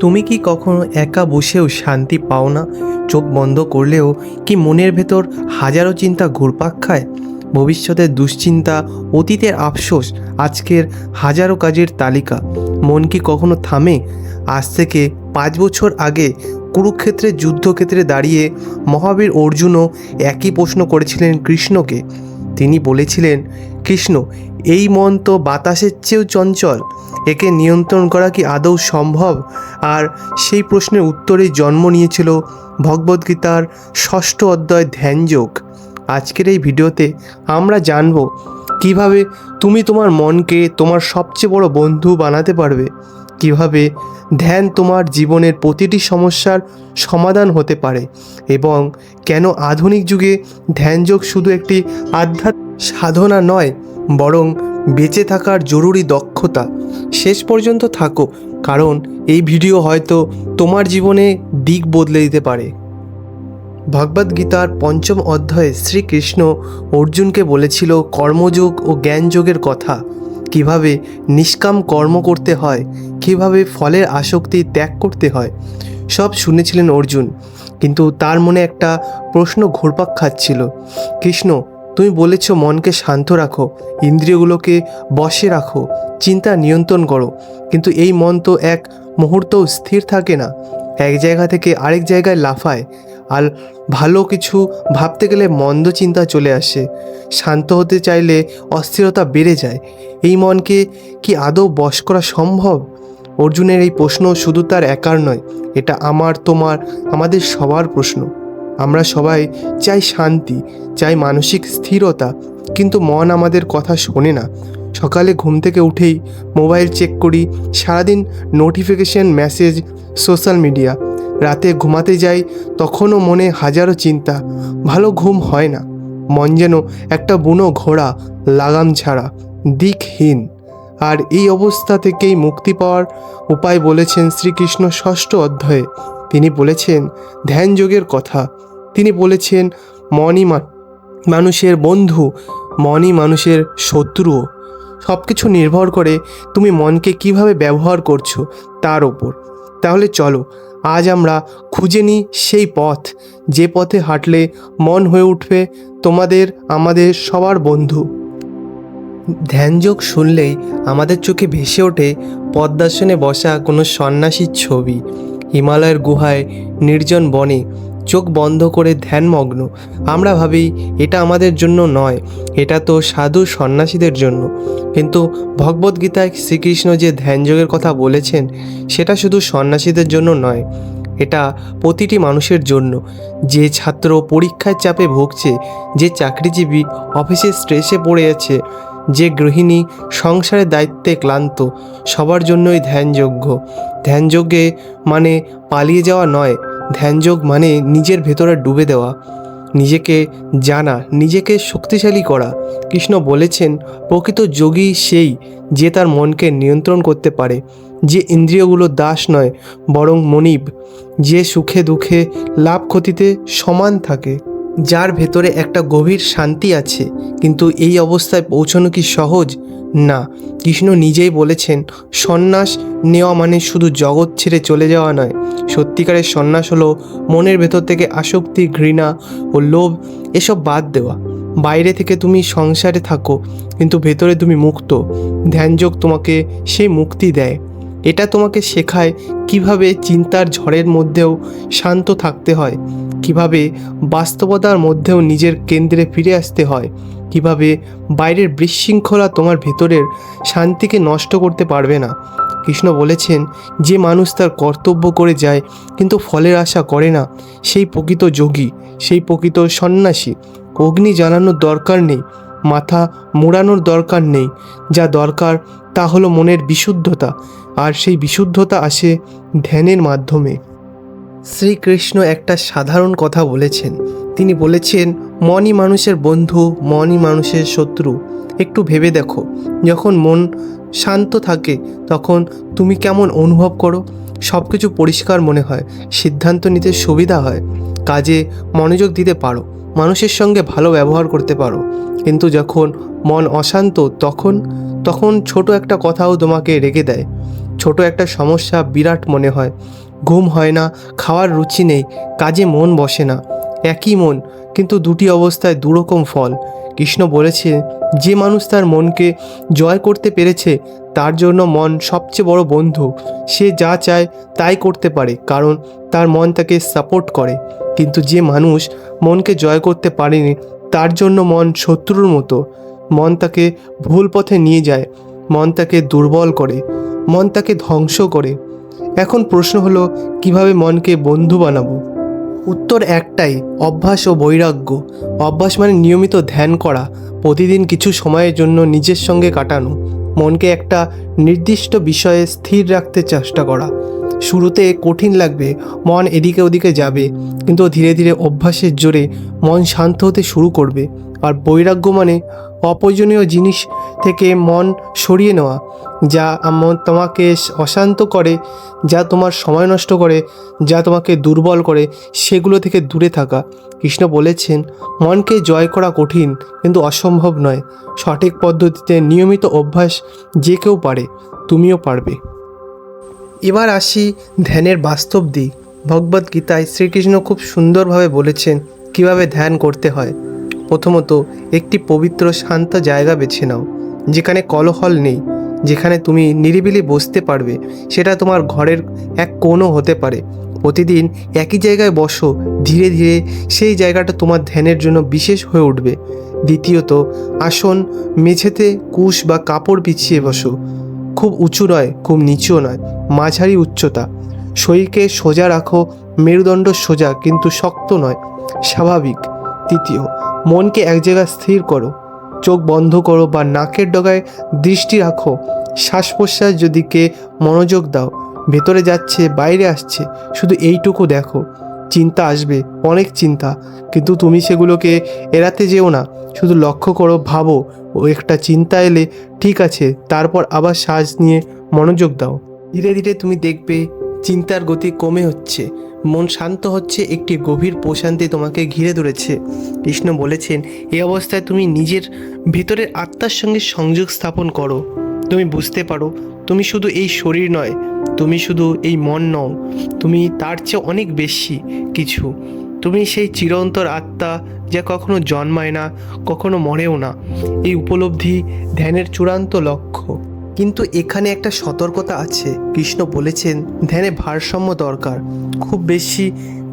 তুমি কি কখনো একা বসেও শান্তি পাও না? চোখ বন্ধ করলেও কি মনের ভেতর হাজারো চিন্তা ঘুরপাক খায়? ভবিষ্যতের দুশ্চিন্তা, অতীতের আফসোস, আজকের হাজারো কাজের তালিকা। মন কি কখনো থামে? আজ থেকে 5 বছর আগে কুরুক্ষেত্রের যুদ্ধক্ষেত্রে দাঁড়িয়ে মহাবীর অর্জুনও একই প্রশ্ন করেছিলেন কৃষ্ণকে। তিনি বলেছিলেন, কৃষ্ণ, এই মন তো বাতাসের চেয়েও চঞ্চল, একে নিয়ন্ত্রণ করা কি আদৌ সম্ভব? আর সেই প্রশ্নের উত্তরেই জন্ম নিয়েছিল ভগবদ্গীতার 6ষ্ঠ অধ্যায় ধ্যানযোগ। আজকের এই ভিডিওতে আমরা জানব কিভাবে তুমি তোমার মনকে তোমার সবচেয়ে বড় বন্ধু বানাতে পারবে, কিভাবে ধ্যান তোমার জীবনের প্রতিটি সমস্যার সমাধান হতে পারে, এবং কেন আধুনিক যুগে ধ্যানযোগ শুধু একটি আধ্যাত্মিক সাধনা নয়, বরং বেঁচে থাকার জরুরি দক্ষতা। শেষ পর্যন্ত থাকো, কারণ এই ভিডিও হয়তো তোমার জীবনে দিক বদলে দিতে পারে। ভগবদ্গীতার 5ম অধ্যায়ে শ্রীকৃষ্ণ অর্জুনকে বলেছিল কর্মযোগ ও জ্ঞানযোগের কথা, কিভাবে নিষ্কাম কর্ম করতে হয়, কিভাবে ফলের আসক্তি ত্যাগ করতে হয়। সব শুনেছিলেন অর্জুন, কিন্তু তার মনে একটা প্রশ্ন ঘুরপাক খাচ্ছিল। কৃষ্ণ, তুমি বলেছ মনকে শান্ত রাখো, ইন্দ্রিয়গুলোকে বশে রাখো, চিন্তা নিয়ন্ত্রণ করো, কিন্তু এই মন তো এক মুহূর্তও স্থির থাকে না, এক জায়গা থেকে আরেক জায়গায় লাফায়। আর ভালো কিছু ভাবতে গেলে মন্দ চিন্তা চলে আসে, শান্ত হতে চাইলে অস্থিরতা বেড়ে যায়। এই মনকে কি আদৌ বশ করা সম্ভব? অর্জুনের এই প্রশ্ন শুধু তার একার নয়, এটা আমার, তোমার, আমাদের সবার প্রশ্ন। আমরা সবাই চাই শান্তি, চাই মানসিক স্থিরতা, কিন্তু মন আমাদের কথা শোনে না। সকালে ঘুম থেকে উঠেই মোবাইল চেক করি, সারাদিন নোটিফিকেশন, মেসেজ, সোশ্যাল মিডিয়া। রাতে ঘুমাতে যাই, তখনও মনে হাজারো চিন্তা, ভালো ঘুম হয় না। মন যেন একটা বুনো ঘোড়া, লাগাম ছাড়া, দিকহীন। আর এই অবস্থা থেকেই মুক্তি পাওয়ার উপায় বলেছেন শ্রীকৃষ্ণ 6ষ্ঠ অধ্যায়ে। তিনি বলেছেন ধ্যানযোগের কথা। তিনি বলেছেন মনই মানুষের বন্ধু, মনই মানুষের শত্রুও। সব কিছু নির্ভর করে তুমি মনকে কিভাবে ব্যবহার করছো তার ওপর। তাহলে চলো আজ আমরা খুঁজে নিই সেই পথ, যে পথে হাঁটলে মন হয়ে উঠবে তোমাদের, আমাদের সবার বন্ধু। ধ্যানযোগ শুনলেই আমাদের চোখে ভেসে ওঠে পদ্মাসনে বসা কোনো সন্ন্যাসীর ছবি, হিমালয়ের গুহায় নির্জন বনে চোখ বন্ধ করে ধ্যানমগ্ন। আমরা ভাবি এটা আমাদের জন্য নয়, এটা তো সাধু সন্ন্যাসীদের জন্য। কিন্তু ভগবদ্গীতায় শ্রীকৃষ্ণ যে ধ্যানযোগের কথা বলেছেন, সেটা শুধু সন্ন্যাসীদের জন্য নয়, এটা প্রতিটি মানুষের জন্য। যে ছাত্র পরীক্ষার চাপে ভুগছে, যে চাকরিজীবী অফিসে স্ট্রেসে পড়ে আছে, যে গৃহিণী সংসারের দায়িত্বে ক্লান্ত, সবার জন্যই ধ্যানযোগ্য। ধ্যানযোগে মানে পালিয়ে যাওয়া নয়, ধ্যানযোগ মানে নিজের ভেতরে ডুবে দেওয়া, নিজেকে জানা, নিজেকে শক্তিশালী করা। কৃষ্ণ বলেছেন প্রকৃত যোগী সেই যে তার মনকে নিয়ন্ত্রণ করতে পারে, যে ইন্দ্রিয়গুলো দাস নয় বরং মনিব, যে সুখে দুঃখে লাভ ক্ষতিতে সমান থাকে, যার ভেতরে একটা গভীর শান্তি আছে। কিন্তু এই অবস্থায় পৌঁছানো কি সহজ? না। কৃষ্ণ নিজেই বলেছেন সন্ন্যাস নেওয়া মানে শুধু জগৎ ছেড়ে চলে যাওয়া নয়। সত্যিকারের সন্ন্যাস হলো মনের ভেতর থেকে আসক্তি, ঘৃণা ও লোভ এসব বাদ দেওয়া। বাইরে থেকে তুমি সংসারে থাকো, কিন্তু ভেতরে তুমি মুক্ত। ধ্যানযোগ তোমাকে সেই মুক্তি দেয়। এটা তোমাকে শেখায় কিভাবে চিন্তার ঝড়ের মধ্যেও শান্ত থাকতে হয়, কিভাবে বাস্তবতার মধ্যেও নিজের কেন্দ্রে ফিরে আসতে হয়, কিভাবে বাইরের বিশৃঙ্খলা তোমার ভেতরের শান্তিকে নষ্ট করতে পারবে না। কৃষ্ণ বলেছেন যে মানুষ তার কর্তব্য করে যায় কিন্তু ফলের আশা করে না, সেই প্রকৃত যোগী, সেই প্রকৃত সন্ন্যাসী। অগ্নি জ্বালানোর দরকার নেই, মাথা মোড়ানোর দরকার নেই, যা দরকার তা হলো মনের বিশুদ্ধতা, আর সেই বিশুদ্ধতা আসে ধ্যানের মাধ্যমে। শ্রীকৃষ্ণ একটা সাধারণ কথা বলেছেন। তিনি বলেছেন মনই মানুষের বন্ধু, মনই মানুষের শত্রু। একটু ভেবে দেখো, যখন মন শান্ত থাকে তখন তুমি কেমন অনুভব করো? সব কিছু পরিষ্কার মনে হয়, সিদ্ধান্ত নিতে সুবিধা হয়, কাজে মনোযোগ দিতে পারো, মানুষের সঙ্গে ভালো ব্যবহার করতে পারো। কিন্তু যখন মন অশান্ত তখন ছোট একটা কথাও তোমাকে রেগে দেয়, ছোট একটা সমস্যা বিরাট মনে হয়। ঘুম হয় না, খাওয়ার রুচি নেই, কাজে মন বসে না। একই মন, কিন্তু দুটি অবস্থায় দুরকম ফল। কৃষ্ণ বলেছে, যে মানুষ তার মনকে জয় করতে পেরেছে তার জন্য মন সবচেয়ে বড় বন্ধু। সে যা চায় তাই করতে পারে, কারণ তার মন তাকে সাপোর্ট করে। কিন্তু যে মানুষ মনকে জয় করতে পারেনি তার জন্য মন শত্রুর মতো। মন তাকে ভুল পথে নিয়ে যায়, মন তাকে দুর্বল করে, মন তাকে ধ্বংস করে। এখন প্রশ্ন হলো, কিভাবে মনকে বন্ধু বানাবো? উত্তর একটাই, অভ্যাস ও বৈরাগ্য। অভ্যাস মানে নিয়মিত ধ্যান করা, প্রতিদিন কিছু সময়ের জন্য নিজের সঙ্গে কাটানো, মনকে একটা নির্দিষ্ট বিষয়ে স্থির রাখতে চেষ্টা করা। শুরুতে কঠিন লাগবে, মন এদিকে ওদিকে যাবে, কিন্তু ধীরে ধীরে অভ্যাসের জোরে মন শান্ত হতে শুরু করবে। আর বৈরাগ্য মানে অপ্রয়োজনীয় জিনিস থেকে মন সরিয়ে নেওয়া, যা তোমাকে অশান্ত করে, যা তোমার সময় নষ্ট করে, যা তোমাকে দুর্বল করে, সেগুলো থেকে দূরে থাকা। কৃষ্ণ বলেছেন, মনকে জয় করা কঠিন কিন্তু অসম্ভব নয়। সঠিক পদ্ধতিতে নিয়মিত অভ্যাস যে কেউ পারে, তুমিও পারবে। এবার আসি ধ্যানের বাস্তব দিক। ভগবদ্গীতায় শ্রীকৃষ্ণ খুব সুন্দরভাবে বলেছেন কিভাবে ধ্যান করতে হয়। প্রথমত, একটি পবিত্র শান্ত জায়গা বেছে নাও, যেখানে কোলাহল নেই, যেখানে তুমি নিরিবিলি বসতে পারবে। সেটা তোমার ঘরের এক কোণও হতে পারে। প্রতিদিন একই জায়গায় বসো, ধীরে ধীরে সেই জায়গাটা তোমার ধ্যানের জন্য বিশেষ হয়ে উঠবে। দ্বিতীয়ত, আসন, মেঝেতে কুশ বা কাপড় বিছিয়ে বসো। খুব উঁচু নয়, খুব নিচুও নয়, মাঝারি উচ্চতা। শরীরকে সোজা রাখো, মেরুদণ্ড সোজা কিন্তু শক্ত নয়, স্বাভাবিক। তৃতীয়, মনকে এক জায়গায় স্থির করো, চোখ বন্ধ করো বা নাকের ডগায় দৃষ্টি রাখো। শ্বাস প্রশ্বাস দিকে মনোযোগ দাও, ভেতরে যাচ্ছে বাইরে আসছে, শুধু এইটুকু দেখো। চিন্তা আসবে, অনেক চিন্তা, কিন্তু তুমি সেগুলোকে এড়াতে যেও না, শুধু লক্ষ্য করো, ভাবো ও একটা চিন্তা এলে ঠিক আছে, তারপর আবার শ্বাস নিয়ে মনোযোগ দাও। ধীরে ধীরে তুমি দেখবে চিন্তার গতি কমে হচ্ছে, মন শান্ত হচ্ছে, একটি গভীর প্রশান্তি তোমাকে ঘিরে ধরেছে। কৃষ্ণ বলেছেন, এই অবস্থায় তুমি নিজের ভেতরের আত্মার সঙ্গে সংযোগ স্থাপন করো। তুমি বুঝতে পারো তুমি শুধু এই শরীর নয়, তুমি শুধু এই মন নও, তুমি তার চেয়ে অনেক বেশি কিছু। তুমি সেই চিরন্তর আত্মা, যা কখনো জন্মায় না, কখনো মরেও না। এই উপলব্ধি ধ্যানের চূড়ান্ত লক্ষ্য। কিন্তু এখানে একটা সতর্কতা আছে। কৃষ্ণ বলেছেন, ধ্যানে ভারসাম্য দরকার। খুব বেশি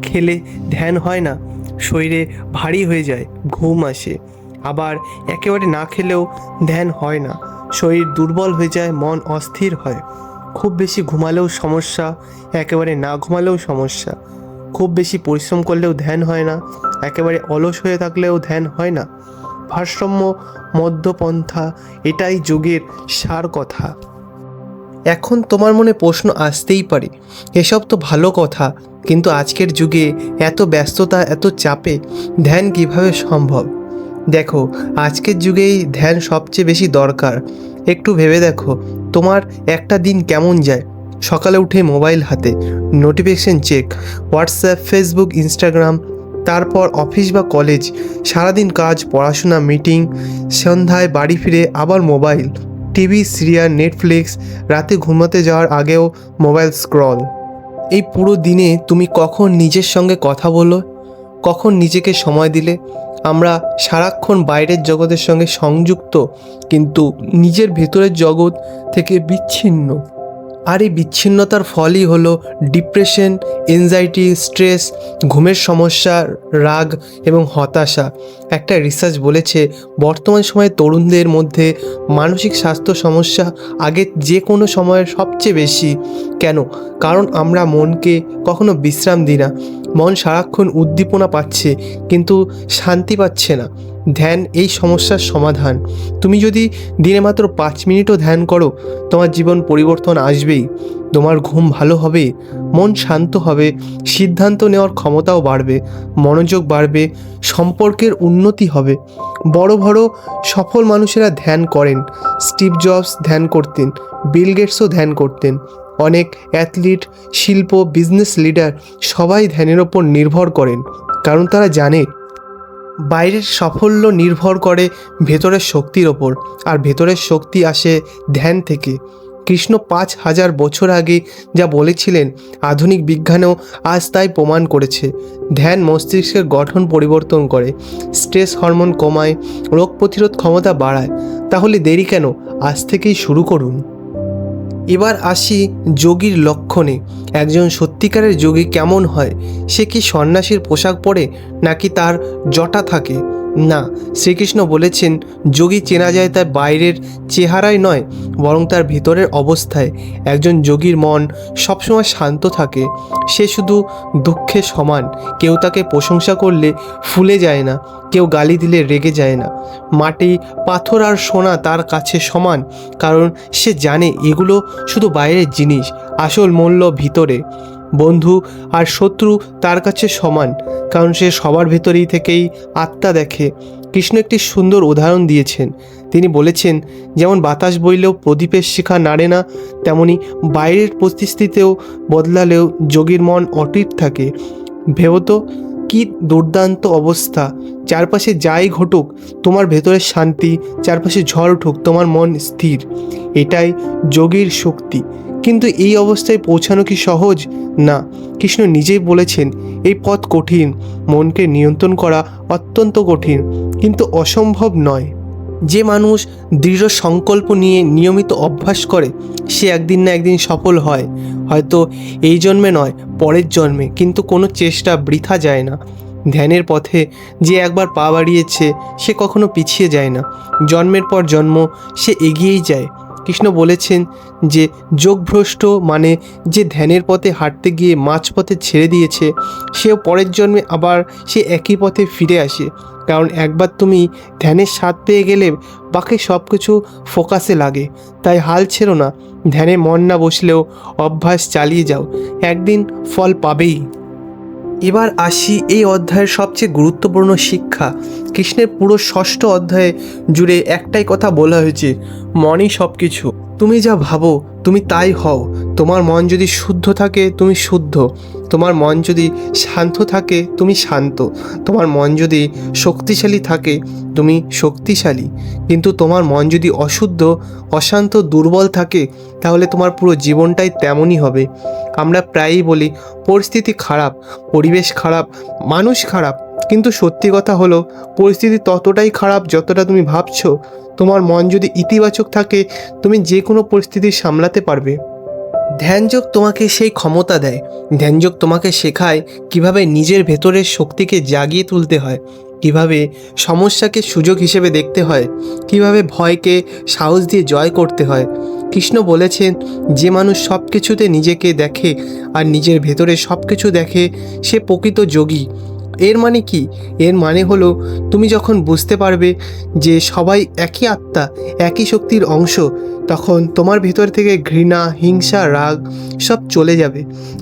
খেলে ধ্যান হয় না, শরীরে ভারী হয়ে যায়, ঘুম আসে। আবার একেবারে না খেলেও ধ্যান হয় না, শরীর দুর্বল হয়ে যায়, মন অস্থির হয়। খুব বেশি ঘুমালেও সমস্যা, একেবারে না ঘুমালেও সমস্যা। খুব বেশি পরিশ্রম করলেও ধ্যান হয় না, একেবারে অলস হয়ে থাকলেও ধ্যান হয় না। ভারসাম্য, মধ্যপন্থা, এটাই যোগের সার কথা। এখন তোমার মনে প্রশ্ন আসতেই পারে, এসব তো ভালো কথা, কিন্তু আজকের যুগে এত ব্যস্ততা, এত চাপে ধ্যান কিভাবে সম্ভব? দেখো, আজকের যুগেই ধ্যান সবচেয়ে বেশি দরকার। একটু ভেবে দেখো, তোমার একটা দিন কেমন যায়? সকালে উঠে মোবাইল হাতে, notification check, WhatsApp, Facebook, Instagram, তারপর অফিস বা কলেজ, সারাদিন কাজ, পড়াশোনা, মিটিং, সন্ধ্যায় বাড়ি ফিরে আবার মোবাইল, টিভি, সিরিয়াল, নেটফ্লিক্স, রাতে ঘুমাতে যাওয়ার আগেও মোবাইল স্ক্রল। এই পুরো দিনে তুমি কখন নিজের সঙ্গে কথা বলো, কখন নিজেকে সময় দিলে? আমরা সারাক্ষণ বাইরের জগতের সঙ্গে সংযুক্ত, কিন্তু নিজের ভেতরের জগৎ থেকে বিচ্ছিন্ন। আর এই বিচ্ছিন্নতার ফলই হলো ডিপ্রেশন, এনজাইটি, স্ট্রেস, ঘুমের সমস্যা, রাগ এবং হতাশা। একটা রিসার্চ বলেছে, বর্তমান সময়ে তরুণদের মধ্যে মানসিক স্বাস্থ্য সমস্যা আগের যে কোনো সময়ের সবচেয়ে বেশি। কেন? কারণ আমরা মনকে কখনো বিশ্রাম দিই না। মন সারাক্ষণ উদ্দীপনা পাচ্ছে, কিন্তু শান্তি পাচ্ছে না। ধ্যান এই সমস্যার সমাধান। তুমি যদি দিনে মাত্র 5 মিনিটও ধ্যান করো, তোমার জীবন পরিবর্তন আসবেই। তোমার ঘুম ভালো হবে, মন শান্ত হবে, সিদ্ধান্ত নেওয়ার ক্ষমতাও বাড়বে, মনোযোগ বাড়বে, সম্পর্কের উন্নতি হবে। বড় বড় সফল মানুষেরা ধ্যান করেন। স্টিভ জবস ধ্যান করতেন, বিল গেটসও ধ্যান করতেন। অনেক অ্যাথলিট, শিল্প, বিজনেস লিডার সবাই ধ্যানের ওপর নির্ভর করেন, কারণ তারা জানে বাইরের সাফল্য নির্ভর করে ভেতরের শক্তির ওপর, আর ভেতরের শক্তি আসে ধ্যান থেকে। কৃষ্ণ 5000 বছর আগে যা বলেছিলেন আধুনিক বিজ্ঞানেও আজ তাই প্রমাণ করেছে। ধ্যান মস্তিষ্কের গঠন পরিবর্তন করে, স্ট্রেস হরমোন কমায়, রোগ প্রতিরোধ ক্ষমতা বাড়ায়। তাহলে দেরি কেন? আজ থেকেই শুরু করুন। এবার আসি যোগীর লক্ষণে। একজন সত্যিকারের যোগী কেমন হয়? সে কি সন্ন্যাসীর পোশাক পরে, নাকি তার জটা থাকে? না, শ্রীকৃষ্ণ বলেছেন যোগী চেনা যায় তার বাইরের চেহারায় নয়, বরং তার ভিতরের অবস্থায়। একজন যোগীর মন সবসময় শান্ত থাকে। সে শুধু দুঃখে সমান। কেউ তাকে প্রশংসা করলে ফুলে যায় না, কেউ গালি দিলে রেগে যায় না। মাটি, পাথর আর সোনা তার কাছে সমান, কারণ সে জানে এগুলো শুধু বাইরের জিনিস, আসল মূল্য ভিতরে। বন্ধু আর শত্রু তার কাছে সমান, কারণ সে সবার ভেতরেই থেকেই আত্মা দেখে। কৃষ্ণ একটি সুন্দর উদাহরণ দিয়েছেন। তিনি বলেছেন, যেমন বাতাস বইলেও প্রদীপের শিখা নাড়ে না, তেমনি বাইরের পরিস্থিতিতেও বদলালেও যোগীর মন অটুট থাকে। ভেবো তো, কি দুর্দান্ত অবস্থা! চারপাশে যাই ঘটুক তোমার ভেতরে শান্তি, চারপাশে ঝড় উঠুক তোমার মন স্থির। এটাই যোগীর শক্তি। কিন্তু এই অবস্থায় পৌঁছানো কি সহজ? না, কৃষ্ণ নিজেই বলেছেন এই পথ কঠিন। মনকে নিয়ন্ত্রণ করা অত্যন্ত কঠিন, কিন্তু অসম্ভব নয়। যে মানুষ দৃঢ় সংকল্প নিয়ে নিয়মিত অভ্যাস করে, সে একদিন না একদিন সফল হয়। হয়তো এই জন্মে নয়, পরের জন্মে, কিন্তু কোনো চেষ্টা বৃথা যায় না। ধ্যানের পথে যে একবার পা বাড়িয়েছে সে কখনো পিছিয়ে যায় না। জন্মের পর জন্ম সে এগিয়েই যায়। কৃষ্ণ বলেছেন যে যোগভ্রষ্ট মানে যে ধ্যানের পথে হাঁটতে গিয়ে মাঝপথে ছেড়ে দিয়েছে, সেও পরের জন্মে আবার সে একই পথে ফিরে আসে। কারণ একবার তুমি ধ্যানের স্বাদ পেয়ে গেলে বাকি সব কিছু ফোকাসে লাগে। তাই হাল ছেড়ো না। ধ্যানে মন না বসলেও অভ্যাস চালিয়ে যাও, একদিন ফল পাবেই। এবার আসি এই অধ্যায়ের সবচেয়ে গুরুত্বপূর্ণ শিক্ষা। কৃষ্ণের পুরো 6ষ্ঠ অধ্যায়ে জুড়ে একটাই কথা বলা হয়েছে, মনই সব কিছু। তুমি যা ভাবো তুমি তাই হও। তোমার মন যদি শুদ্ধ থাকে তুমি শুদ্ধ, তোমার মন যদি শান্ত থাকে তুমি শান্ত, তোমার মন যদি শক্তিশালী থাকে তুমি শক্তিশালী। কিন্তু তোমার মন যদি অশুদ্ধ, অশান্ত, দুর্বল থাকে, তাহলে তোমার পুরো জীবনটাই তেমনই হবে। আমরা প্রায়ই বলি পরিস্থিতি খারাপ, পরিবেশ খারাপ, মানুষ খারাপ, কিন্তু সত্যি কথা হলো পরিস্থিতি ততটাই খারাপ যতটা তুমি ভাবছো। তোমার মন যদি ইতিবাচক থাকে তুমি যে কোনো পরিস্থিতি সামলাতে পারবে। ধ্যানযোগ তোমাকে সেই ক্ষমতা দেয়। ধ্যানযোগ তোমাকে শেখায় কিভাবে নিজের ভেতরের শক্তিকে জাগিয়ে তুলতে হয়, কিভাবে সমস্যাকে সুযোগ হিসেবে দেখতে হয়, কিভাবে ভয়কে সাহস দিয়ে জয় করতে হয়। কৃষ্ণ বলেছেন, যে মানুষ সব কিছুতে নিজেকে দেখে আর নিজের ভেতরে সব কিছু দেখে সে প্রকৃত যোগী। এর মানে কি? এর মানে হলো তুমি যখন বুঝতে পারবে যে সবাই একই আত্মা, একই শক্তির অংশ, তখন তোমার ভেতর থেকে ঘৃণা, হিংসা, রাগ সব চলে যাবে।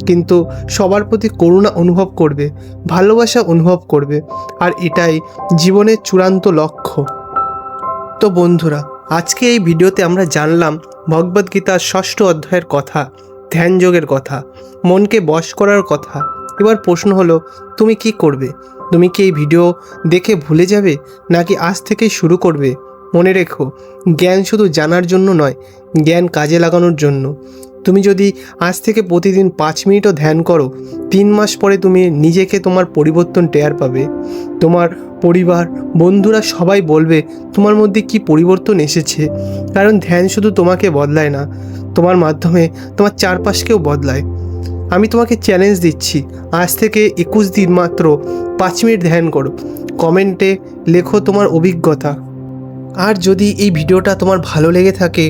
কিন্তু সবার প্রতি করুণা অনুভব করবে, ভালোবাসা অনুভব করবে। আর এটাই জীবনের চূড়ান্ত লক্ষ্য। তো বন্ধুরা, আজকে এই ভিডিওতে আমরা জানলাম ভগবদ্গীতার 6ষ্ঠ অধ্যায়ের কথা, ধ্যানযোগের কথা, মনকে বশ করার কথা। এবার প্রশ্ন হলো, তুমি কি করবে? তুমি কি এই ভিডিও দেখে ভুলে যাবে, নাকি আজ থেকেই শুরু করবে? মনে রেখো, জ্ঞান শুধু জানার জন্য নয়, জ্ঞান কাজে লাগানোর জন্য। তুমি যদি আজ থেকে প্রতিদিন 5 মিনিটও ধ্যান করো, 3 মাস পরে তুমি নিজেকে তোমার পরিবর্তন টের পাবে। তোমার পরিবার, বন্ধুরা সবাই বলবে তোমার মধ্যে কি পরিবর্তন এসেছে। কারণ ধ্যান শুধু তোমাকে বদলায় না, তোমার মাধ্যমে তোমার চারপাশকেও বদলায়। আমি তোমাকে চ্যালেঞ্জ দিচ্ছি, আজ থেকে 21 দিন মাত্র 5 মিনিট ধ্যান করো। কমেন্টে লেখো তোমার অভিজ্ঞতা। আর যদি এই ভিডিওটা তোমার ভালো লেগে থাকে,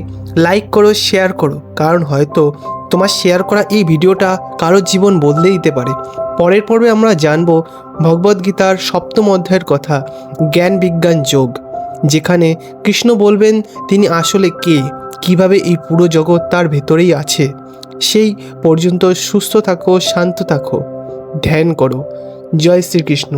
লাইক করো, শেয়ার করো, কারণ হয়তো তোমার শেয়ার করা এই ভিডিওটা কারোর জীবন বদলে দিতে পারে। পরের পর্বে আমরা জানব ভগবদ্গীতার 7ম অধ্যায়ের কথা, জ্ঞান বিজ্ঞান যোগ, যেখানে কৃষ্ণ বলবেন তিনি আসলে কে, কিভাবে এই পুরো জগৎ তার ভেতরেই আছে। সেই পর্যন্ত সুস্থ থাকো, শান্ত থাকো, ধ্যান করো। জয় শ্রীকৃষ্ণ।